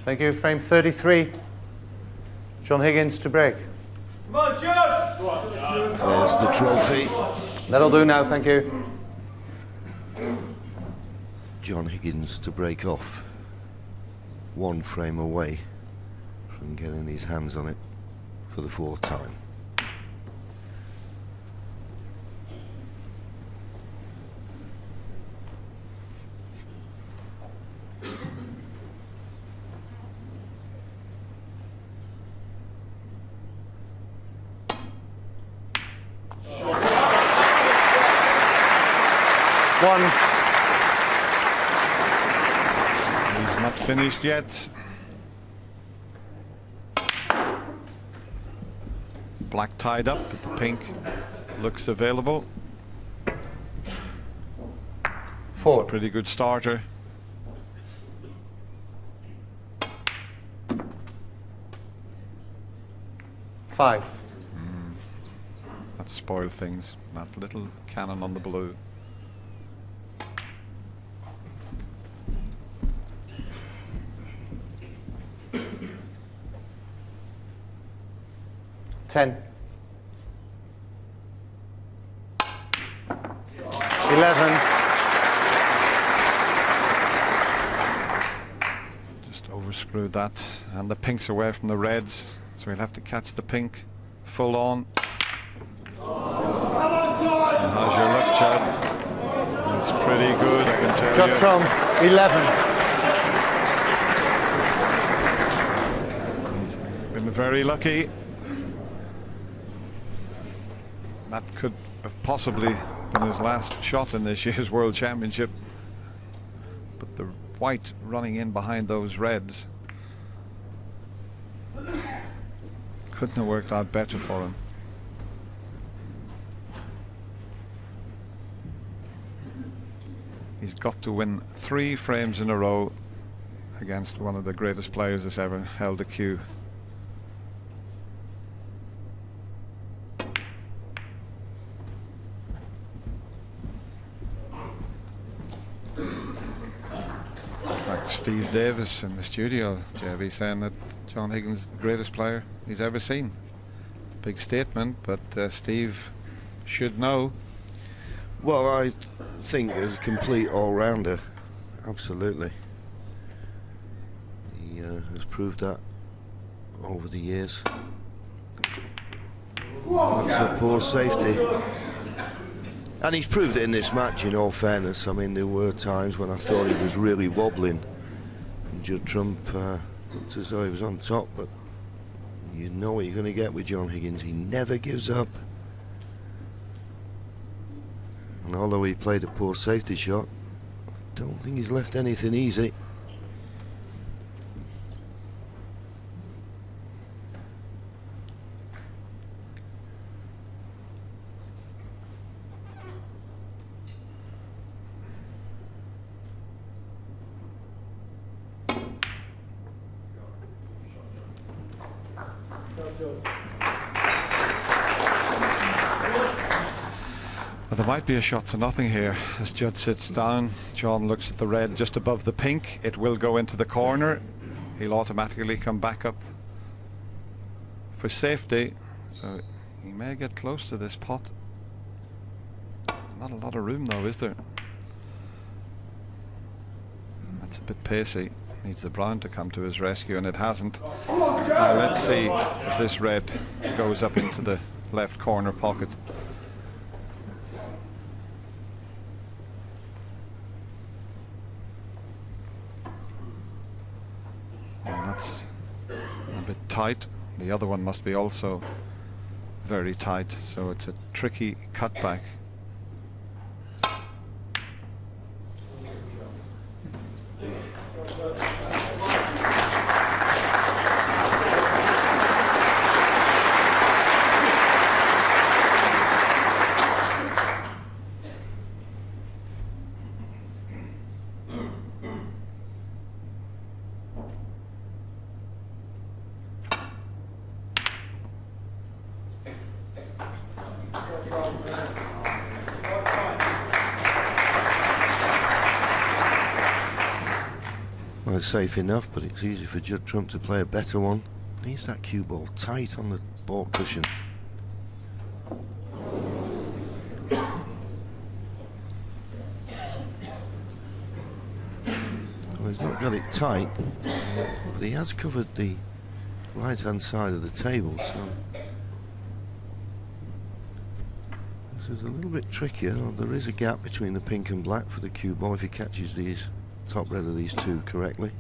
Thank you. Frame 33. John Higgins to break. Come on, Judd! There's the trophy. That'll do now, thank you. John Higgins to break off. One frame away from getting his hands on it for the fourth time. One. He's not finished yet. Black tied up, but the pink looks available. Four. It's a pretty good starter. Five. That spoiled things. That little cannon on the blue. Ten. 11. Just overscrewed that, and the pink's away from the reds, so he'll have to catch the pink full on. And how's your luck, Judd? That's pretty good, I can tell Judd you. Trump, 11. He's been very lucky. That could have possibly been his last shot in this year's World Championship. But the white running in behind those reds couldn't have worked out better for him. He's got to win 3 frames in a row against one of the greatest players that's ever held a cue. Steve Davis in the studio, JB, saying that John Higgins is the greatest player he's ever seen. Big statement, but Steve should know. Well, I think as a complete all-rounder, absolutely. He has proved that over the years. That's a poor safety. And he's proved it in this match, in all fairness. I mean, there were times when I thought he was really wobbling. And Judd Trump looked as though he was on top, but you know what you're going to get with John Higgins. He never gives up. And although he played a poor safety shot, I don't think he's left anything easy. Well, there might be a shot to nothing here as Judd sits down. John looks at the red just above the pink. It will go into the corner. He'll automatically come back up for safety, so he may get close to this pot. Not a lot of room though, is there? That's a bit pacey. Needs the brown to come to his rescue, and it hasn't. Let's see if this red goes up into the left corner pocket. And that's a bit tight. The other one must be also very tight, so it's a tricky cutback. Well, it's safe enough, but it's easy for Judd Trump to play a better one. Needs that cue ball tight on the ball cushion. Well, he's not got it tight, but he has covered the right-hand side of the table, so this is a little bit trickier. Oh, there is a gap between the pink and black for the cue ball if he catches these top red of these two correctly.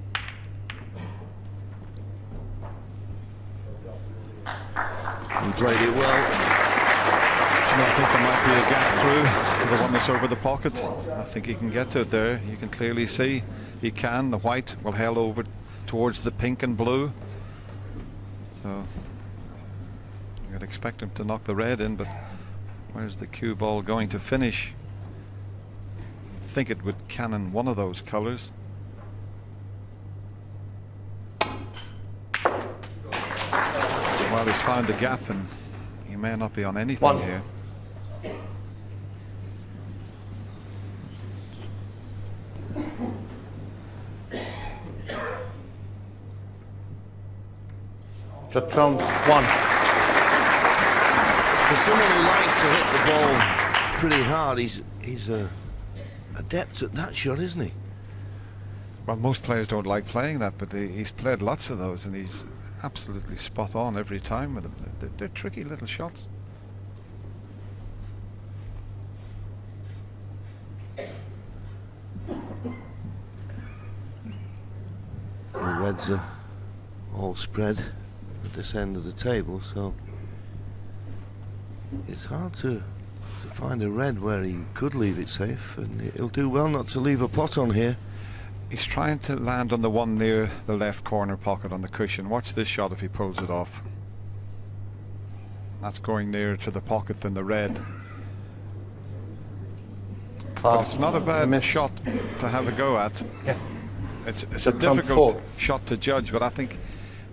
He played it well. I think there might be a gap through to the one that's over the pocket. I think he can get to it there. You can clearly see he can. The white will held over towards the pink and blue. So you'd expect him to knock the red in, but where's the cue ball going to finish? I think it would cannon one of those colors. Well, he's found the gap and he may not be on anything here. Judd Trump, 1. For someone who likes to hit the ball pretty hard, he's adept at that shot, isn't he? Well, most players don't like playing that, but he's played lots of those and he's absolutely spot on every time with them. They're tricky little shots. The reds are all spread at this end of the table, so it's hard to find a red where he could leave it safe, and he'll do well not to leave a pot on here. He's trying to land on the one near the left corner pocket on the cushion. Watch this shot if he pulls it off. That's going nearer to the pocket than the red. But it's not a bad shot to have a go at. Yeah. It's a difficult shot to judge, but I think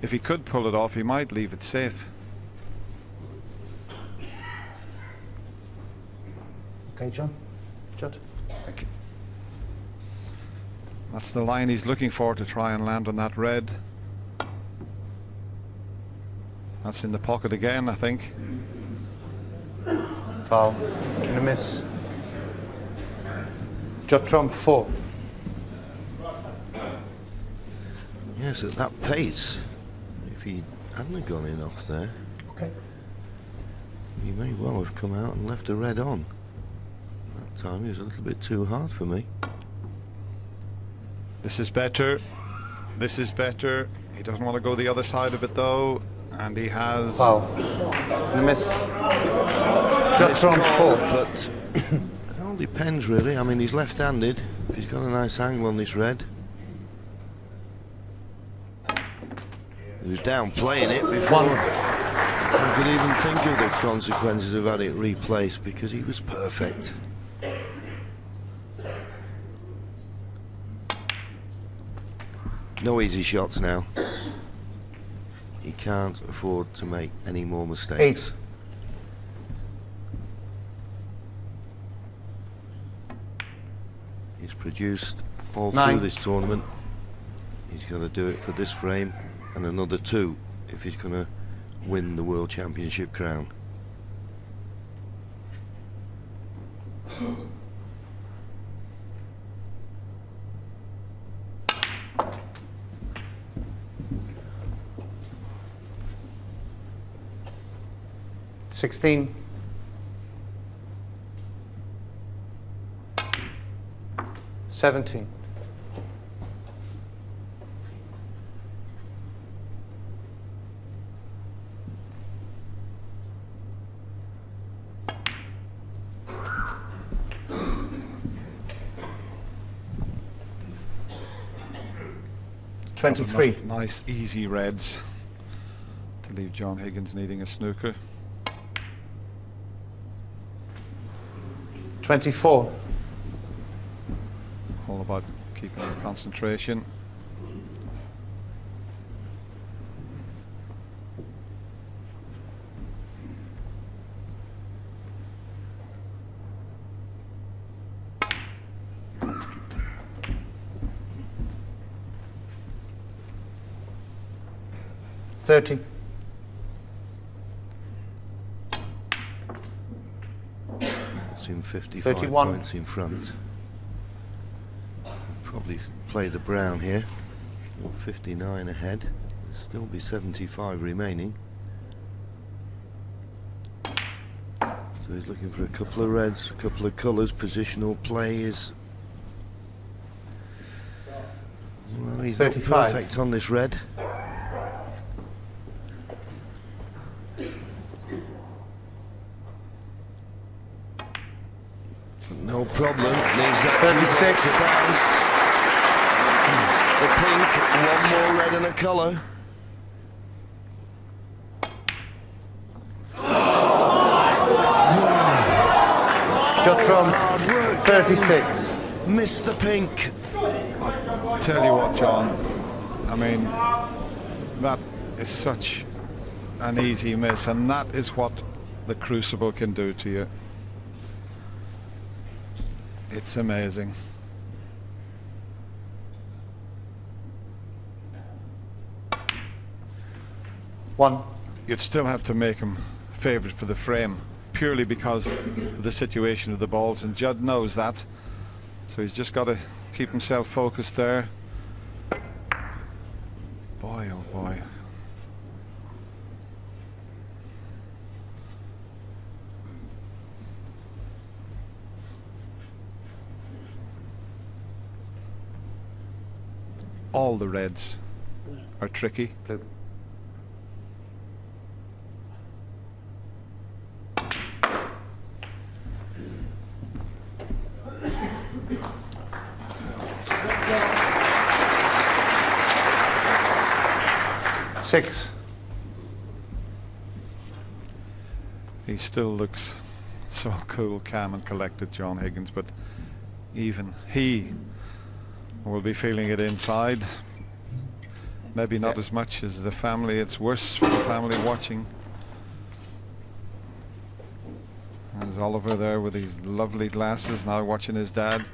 if he could pull it off, he might leave it safe. Okay, John. Judd. Thank you. That's the line he's looking for to try and land on that red. That's in the pocket again, I think. Foul. Gonna miss. Judd Trump, 4. Yes, at that pace, if he hadn't gone in off there, Okay. he may well have come out and left a red on. That time he was a little bit too hard for me. This is better. This is better. He doesn't want to go the other side of it though, and he has. Foul. Gonna miss. Judd Trump, 4. But it all depends really. I mean, he's left-handed. If he's got a nice angle on this red. He was down playing it before I could even think of the consequences of having it replaced, because he was perfect. No easy shots now. He can't afford to make any more mistakes. 8. He's produced all 9. through this tournament. He's got to do it for this frame and another 2 if he's going to win the World Championship crown. $16. 17. $23. Nice easy reds to leave John Higgins needing a snooker. 24. All about keeping your concentration. 30. It's in 55 31. points in front. Probably play the brown here. Or 59 ahead. There'll still be 75 remaining. So he's looking for a couple of reds, a couple of colours. Positional play is... Well, he's not 35. perfect on this red. But no problem. Needs that 36. to bounce. The pink, one more red and a colour. Judd Trump, 36. Missed the pink. Tell you what, John, I mean, that is such an easy miss, and that is what the Crucible can do to you. It's amazing. One. You'd still have to make him favourite for the frame, purely because of the situation of the balls, and Judd knows that. So he's just got to keep himself focused there. Boy, oh boy. All the reds are tricky. Blue. Six. He still looks so cool, calm and collected, John Higgins, but even he will be feeling it inside. Maybe not as much as the family. It's worse for the family watching. There's Oliver there with his lovely glasses, now watching his dad.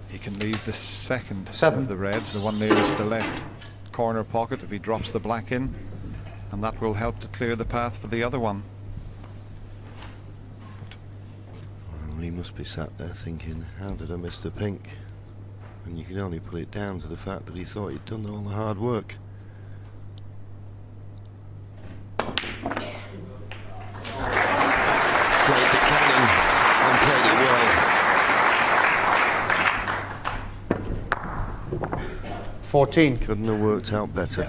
He can leave the second of the reds, the one nearest the left corner pocket, if he drops the black in, and that will help to clear the path for the other one. Well, he must be sat there thinking, how did I miss the pink? And you can only put it down to the fact that he thought he'd done all the hard work. Played the cannon and played it well. 14. Couldn't have worked out better.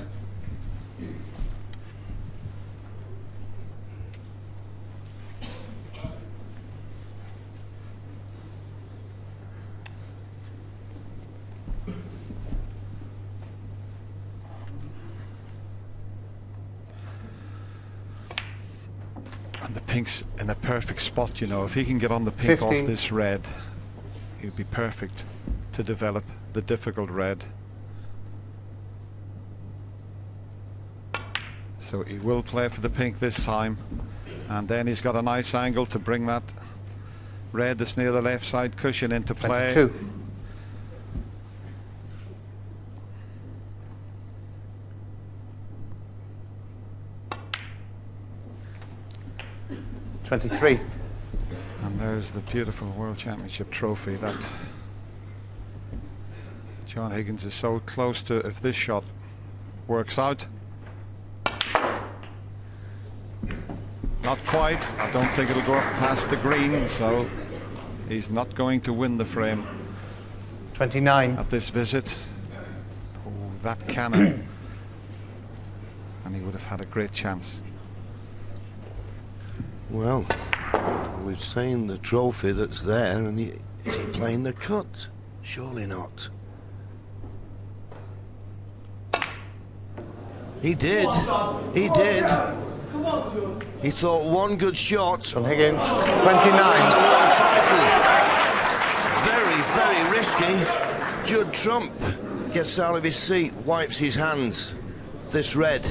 And the pink's in a perfect spot, you know. If he can get on the pink 15. off this red, it would be perfect to develop the difficult red. So he will play for the pink this time, and then he's got a nice angle to bring that red that's near the left side cushion into play. 22. $23. And there's the beautiful World Championship trophy that John Higgins is so close to. If this shot works out, not quite. I don't think it'll go up past the green, so he's not going to win the frame 29. at this visit. Oh, that cannon. And he would have had a great chance. Well, we've seen the trophy that's there, and is he playing the cut? Surely not. He did. He did. Come on, Judd. He thought one good shot. John Higgins, 29. World title. Very, very risky. Judd Trump gets out of his seat, wipes his hands. This red.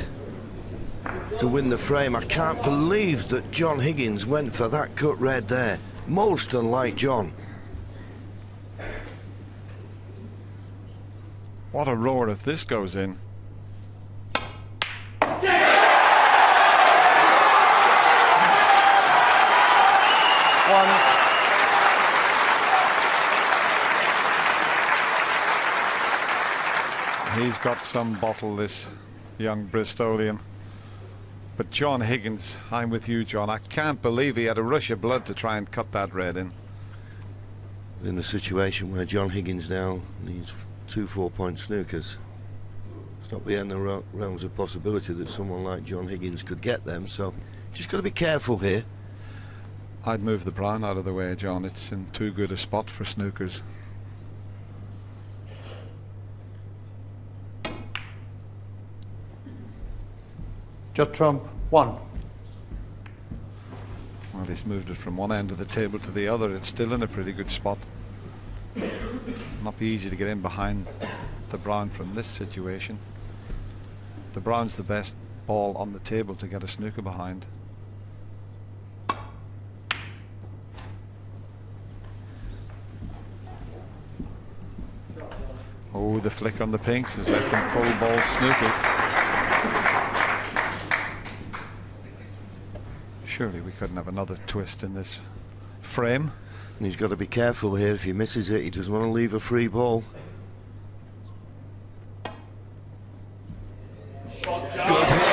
to win the frame. I can't believe that John Higgins went for that cut red there. Most unlike John. What a roar if this goes in. He's got some bottle, this young Bristolian. But John Higgins, I'm with you, John. I can't believe he had a rush of blood to try and cut that red in. In a situation where John Higgins now needs 2 4-point snookers. It's not beyond the realms of possibility that someone like John Higgins could get them, so just got to be careful here. I'd move the brown out of the way, John. It's in too good a spot for snookers. Judd Trump, 1. Well, he's moved it from one end of the table to the other. It's still in a pretty good spot. Not be easy to get in behind the brown from this situation. The brown's the best ball on the table to get a snooker behind. Oh, the flick on the pink has left him full ball snookered. Surely we couldn't have another twist in this frame. And he's got to be careful here. If he misses it, he doesn't want to leave a free ball. Good hit.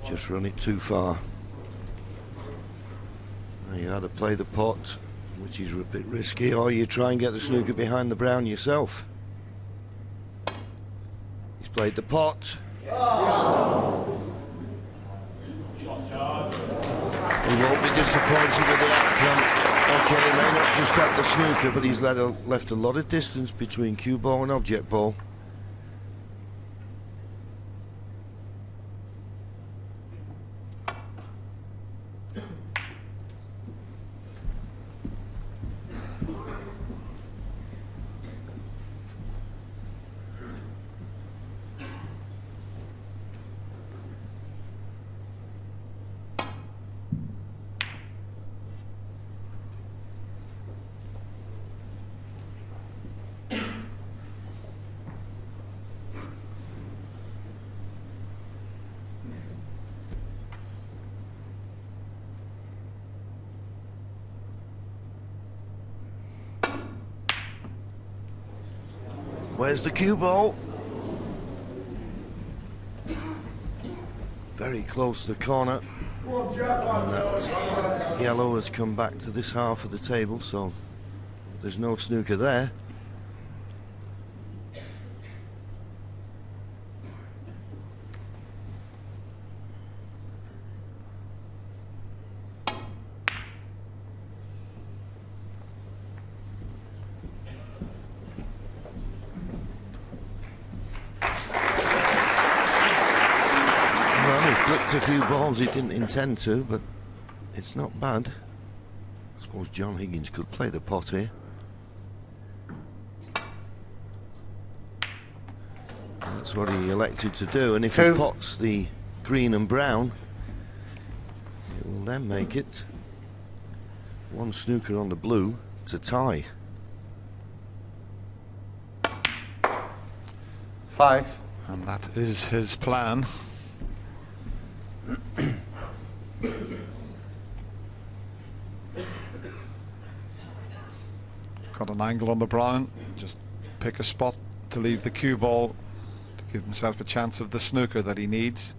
Just run it too far. Now you either play the pot, which is a bit risky, or you try and get the snooker behind the brown yourself. He's played the pot. He won't be disappointed with the outcome. Okay, he may not just have the snooker, but he's left a lot of distance between cue ball and object ball. Where's the cue ball? Very close to the corner. And that yellow has come back to this half of the table, so there's no snooker there. A few balls he didn't intend to, but it's not bad. I suppose John Higgins could play the pot here. That's what he elected to do, and if he pots the green and brown, it will then make it 1 snooker on the blue to tie. 5. And that is his plan. Got an angle on the brown, just pick a spot to leave the cue ball to give himself a chance of the snooker that he needs.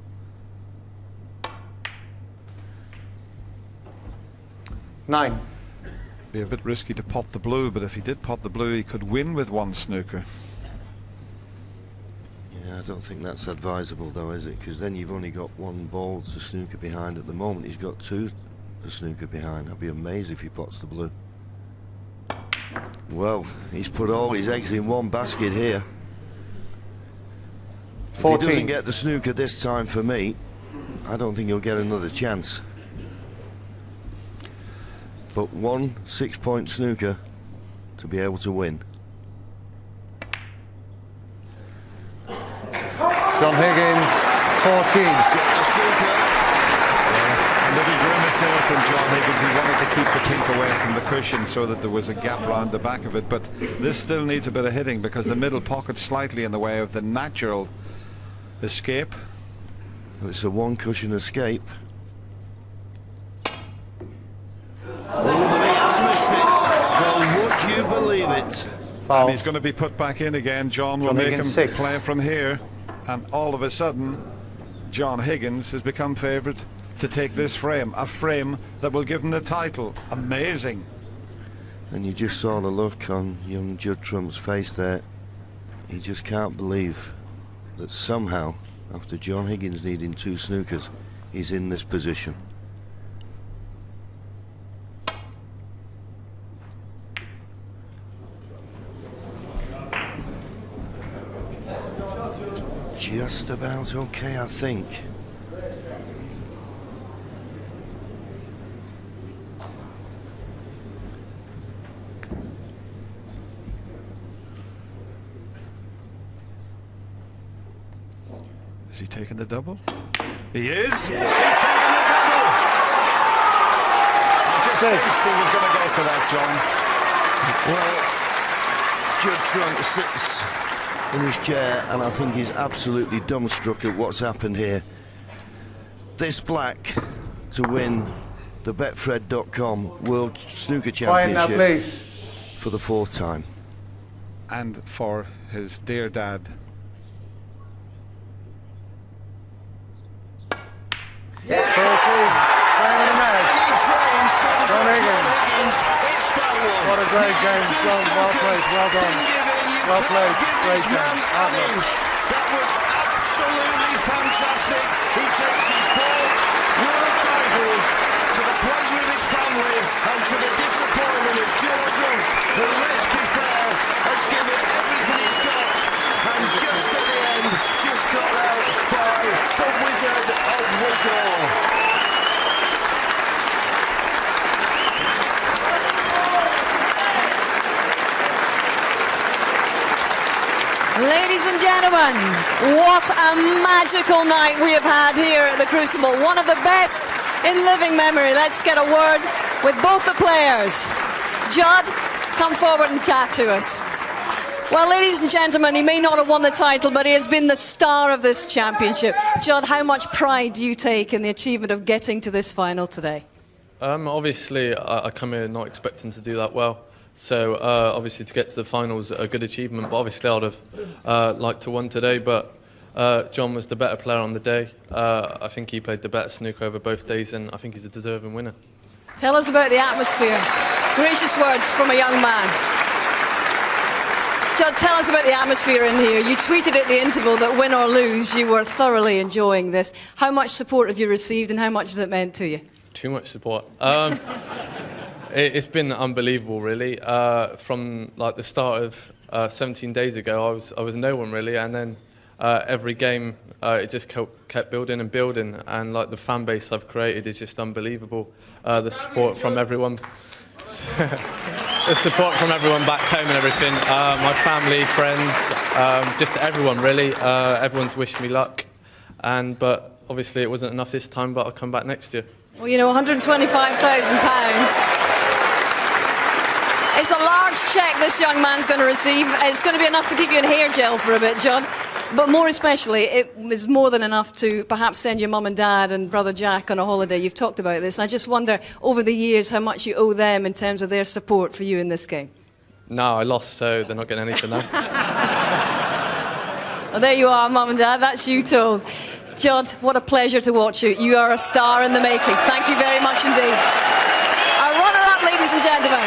Nine. Be a bit risky to pot the blue, but if he did pot the blue he could win with 1 snooker. I don't think that's advisable though, is it? Because then you've only got 1 ball to snooker behind. At the moment he's got 2 to snooker behind. I'd be amazed if he pots the blue. Well, he's put all his eggs in one basket here. If 14. he doesn't get the snooker this time for me, I don't think he'll get another chance. But 1 6-point snooker to be able to win. John Higgins, 14. A little grimace there from John Higgins. He wanted to keep the pink away from the cushion so that there was a gap around the back of it, but this still needs a bit of hitting because the middle pocket's slightly in the way of the natural escape. It's a one cushion escape. Oh, but he has missed it. Well, would you believe it? Foul. And he's going to be put back in again. John will make him 6. play from here, and all of a sudden John Higgins has become favourite to take this frame, a frame that will give him the title. Amazing. And you just saw the look on young Judd Trump's face there. He just can't believe that somehow, after John Higgins needing 2 snookers, he's in this position. Just about okay, I think. Is he taking the double? He is! He's taking the double! I just sensed he was going to go for that, Well, Judd Trump sits in his chair and I think he's absolutely dumbstruck at what's happened here. This black to win the Betfred.com World Snooker Quiet now, Championship please. for the 4th time. And for his dear dad. Yes. 14. Playing the match. John Higgins. What a great game, John. Well played. Well done. Well played. Great game. That was absolutely fantastic. He takes his 4th world title to the pleasure of his family and to the disappointment of Judd Trump, who, let's be fair, has given everything he's got and just at the end just got out by the Wizard of Wishaw. Ladies and gentlemen, what a magical night we have had here at the Crucible. One of the best in living memory. Let's get a word with both the players. Judd, come forward and chat to us. Well, ladies and gentlemen, he may not have won the title, but he has been the star of this championship. Judd, how much pride do you take in the achievement of getting to this final today? Obviously, I come here not expecting to do that well. So obviously to get to the finals, a good achievement, but obviously I'd have liked to win today, but John was the better player on the day. I think he played the better snooker over both days, and I think he's a deserving winner. Tell us about the atmosphere. Gracious words from a young man. Judd, tell us about the atmosphere in here. You tweeted at the interval that win or lose, you were thoroughly enjoying this. How much support have you received and how much has it meant to you? Too much support. It's been unbelievable, really. From like the start of 17 days ago, I was no one really, and then every game it just kept building and building, and like the fan base I've created is just unbelievable. The support from everyone, the support from everyone back home and everything. My family, friends, just everyone really. Everyone's wished me luck, but obviously it wasn't enough this time. But I'll come back next year. Well, you know, £125,000. It's a large cheque this young man's going to receive. It's going to be enough to keep you in hair gel for a bit, Judd. But more especially, it was more than enough to perhaps send your mum and dad and brother Jack on a holiday. You've talked about this. And I just wonder, over the years, how much you owe them in terms of their support for you in this game. No, I lost, so they're not getting anything now. Well, there you are, mum and dad. That's you told. Judd, what a pleasure to watch you. You are a star in the making. Thank you very much indeed. Our runner-up, ladies and gentlemen.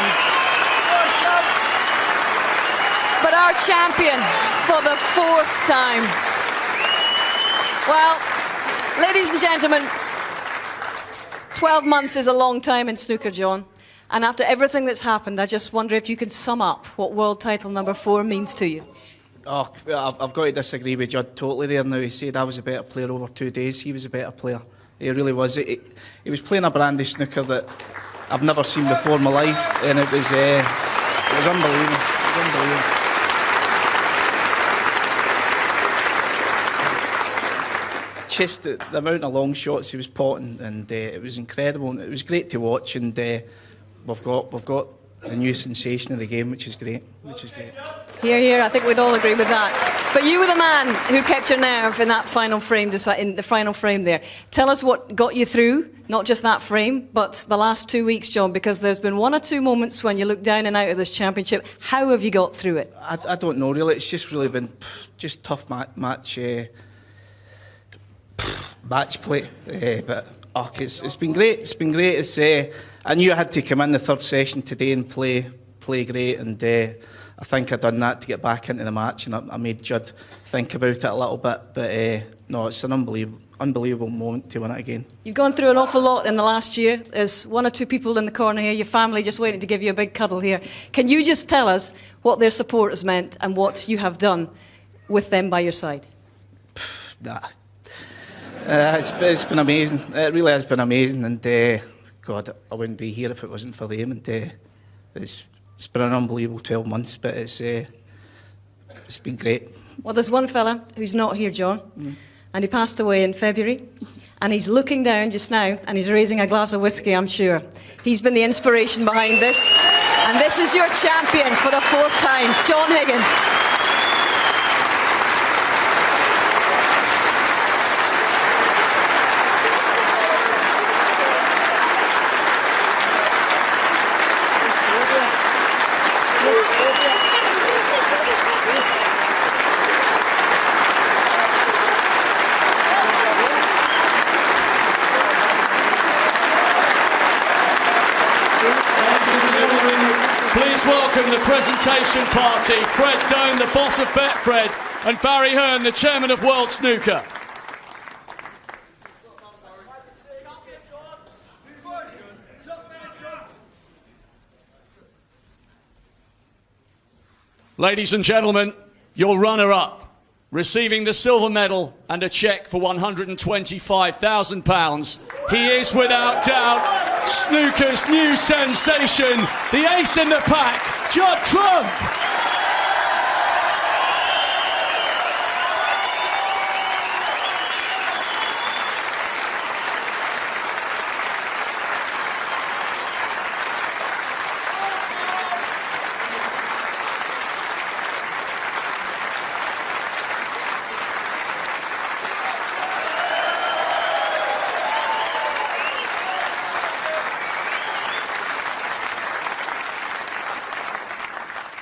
But our champion for the 4th time. Well, ladies and gentlemen, 12 months is a long time in snooker, John. And after everything that's happened, I just wonder if you could sum up what world title number 4 means to you. Oh, I've got to disagree with Judd totally there now. He said I was a better player over 2 days. He was a better player. He really was. He was playing a brand of snooker that I've never seen before in my life, and it was unbelievable. It was unbelievable. Just the amount of long shots he was potting, and it was incredible. And it was great to watch, and we've got the new sensation of the game, which is great. Here, here. I think we'd all agree with that. But you were the man who kept your nerve in that final frame, in the final frame there. Tell us what got you through, not just that frame, but the last 2 weeks, John, because there's been 1 or 2 moments when you look down and out of this championship. How have you got through it? I don't know, really. It's just really been just tough match play. But it's been great. It's been great. I knew I had to come in the third session today and play great, and I think I've done that to get back into the match, and I made Judd think about it a little bit. But no, it's an unbelievable moment to win it again. You've gone through an awful lot in the last year. There's 1 or 2 people in the corner here, your family just waiting to give you a big cuddle here. Can you just tell us what their support has meant and what you have done with them by your side? Nah. It's been amazing. It really has been amazing, and God, I wouldn't be here if it wasn't for them. And it's been an unbelievable 12 months, but it's been great. Well, there's one fella who's not here, John, and he passed away in February, and he's looking down just now, and he's raising a glass of whiskey, I'm sure. He's been the inspiration behind this, and this is your champion for the 4th time, John Higgins. Welcome the presentation party, Fred Doan, the boss of Betfred, and Barry Hearn, the chairman of World Snooker. Ladies and gentlemen, your runner-up, receiving the silver medal and a cheque for £125,000. He is, without doubt, snooker's new sensation, the ace in the pack, Judd Trump.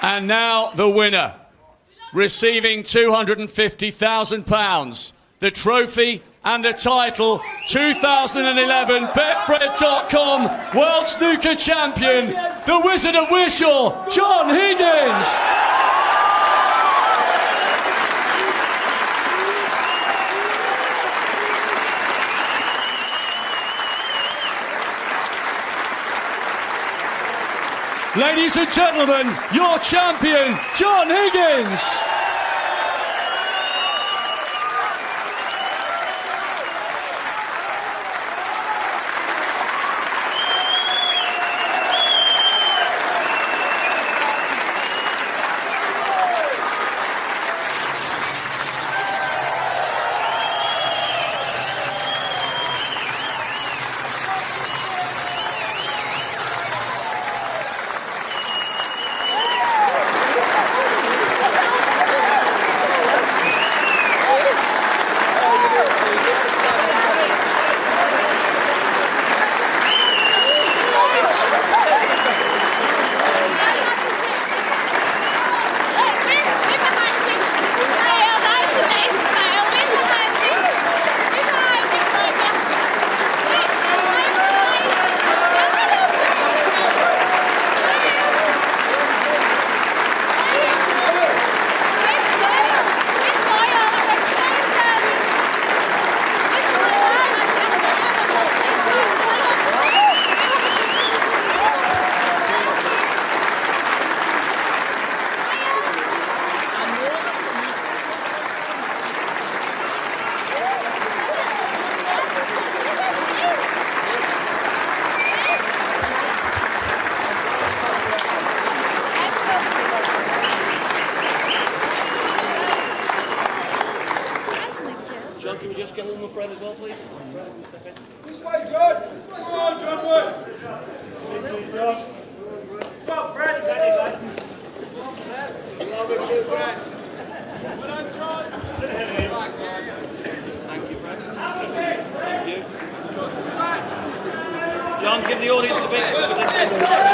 And now the winner, receiving £250,000, the trophy and the title, 2011 Betfred.com World Snooker Champion, the Wizard of Wishaw, John Higgins. Ladies and gentlemen, your champion, John Higgins. This way, Judd. Come on, Judd. Come on, Fred. Love it, Fred. Well done, Judd. Thank you, Fred. Thank you. John, give the audience a bit.